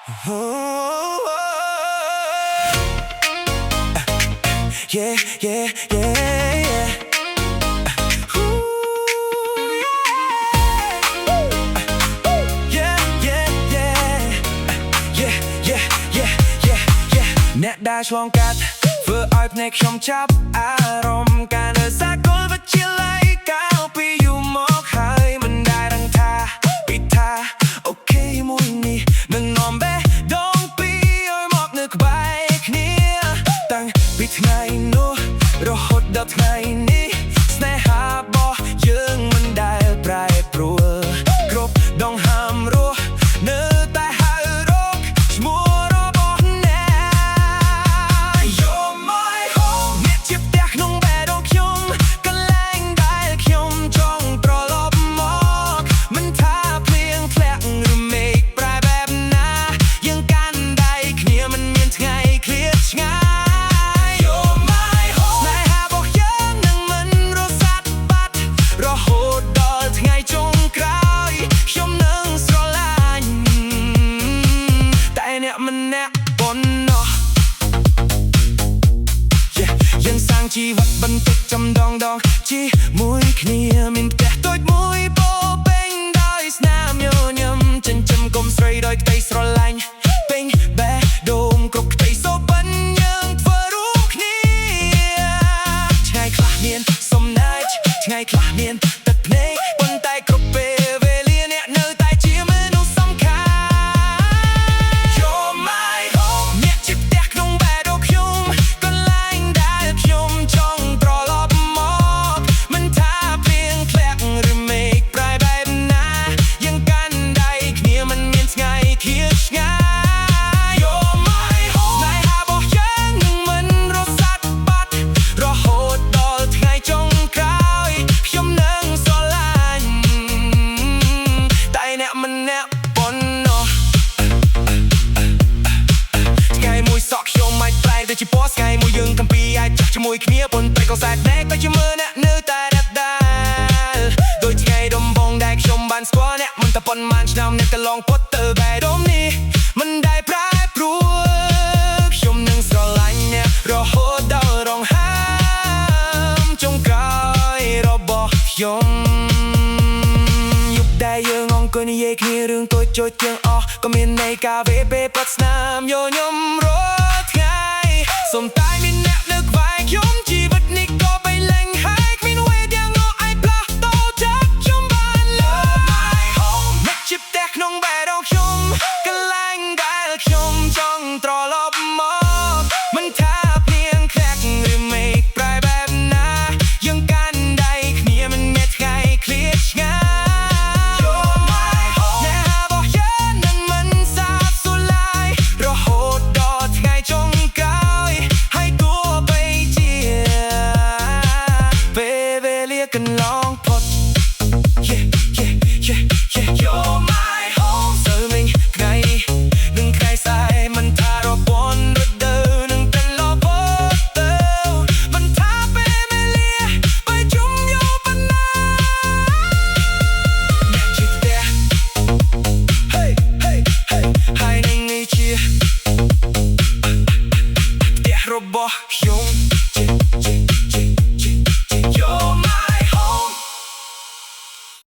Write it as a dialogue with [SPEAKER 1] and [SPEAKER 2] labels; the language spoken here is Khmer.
[SPEAKER 1] Yeah, yeah, yeah, yeah. Ooh, yeah, yeah, yeah. Yeah, yeah, yeah, yeah, yeah. អ្នកដែលឆ្លងកាត់ធ្វើឲ្យភ្នែកខ្ញុំចាប់អារម្មណ៍ការនៅសាកលវិទ្យាល័យកាលពីយូរមកហើយមិនដែលដឹងថាពីថាអូខេមួយនេះនឹងនាំបេះដូងពីឲ្យមកនៅក្បែរគ្នាតាំងពីថ្ងៃនោះរហូតដល់ថ្ងៃនេះស្នេហារបស់យើងមិនដែលប្រែប្រួលគ្រប់ដងហាមរស់នៅតែហៅរកឈ្មោះរបស់អ្នក You're my home អ្នកជាផ្ទះក្នុងបេះដូងខ្ញុំកន្លែងដែលខ្ញុំចង់ត្រឡប់មកមិនថាភ្លៀងធ្លាក់ឬមេឃប្រែបែបណាយើងកាន់ដៃគ្នាមិនមានថ្ងៃឃ្លាតឆ្ងាយយើងសាងជីវិតបន្តិចចំដងជាមួយគ្នាមានផ្ទះតូចមួយពោពេញដោយស្នាមញញឹមចិញ្ចឹមកុំស្រីដោយក្តីស្រឡាញ់ពេញបេះដូងគ្រប់ក្តីសូពិនយើងធ្វើរួមគ្នាថ្ងៃខ្លះមានសំណាចថ្ងៃខ្លះមានទឹកភ្នែកប៉ុន្តែគ្រប់ពេលវេលាអ្នកនៅតែជាមនុស្សសំខាន់ You're my home អ្នកជាផ្ទះក្នុងបេះដូងខ្ញុំកន្លែងដែលខ្ញុំចង់ត្រឡប់មកមិនថាភ្លៀងធ្លាក់ឬមេឃប្រែបែបណាយើងកាន់ដៃគ្នាមិនមានថ្ងៃឃ្លាតឆ្ងាយ You're my home ស្នេហារបស់យើងនឹងមិនរសាត់បាត់រហូតដល់ថ្ងៃចុងក្រោយខ្ញុំនឹងស្រឡាញ់តែអ្នកម្នាក់ប៉ុណ្ណោះថ្ងៃមួយសក់ខ្ញុំមិនប្រែដូចជាពណ៌ថ្ងៃមួយយើងកំពីអាចចាស់ជាមួយគ្នាប៉ុន្តែក៏សែកណែក៏ជាមើលអ្នកនៅតែដដែលដូចថ្ងៃដំបូងដែលខ្ញុំបានស្គាល់អ្នកមិនតែប៉ុន្មានឆ្នាំអ្នកកន្លងផុតទៅបេះដូងនេះមិនដែលប្រែប្រួលខ្ញុំនឹងស្រឡាញ់អ្នករហូតដល់រងហើមចុងក្រោយរបស់ខ្ញុំយប់ដែលយើងអង្គុយនិយាយគ្នារឿងតូចៗទាំងអស់ក៏មានន័យការវេពេលប្រាត់ស្នាមញញឹមរាល់ថ្ងៃសូមតែមានអ្នកនៅក្បែរខ្ញុំ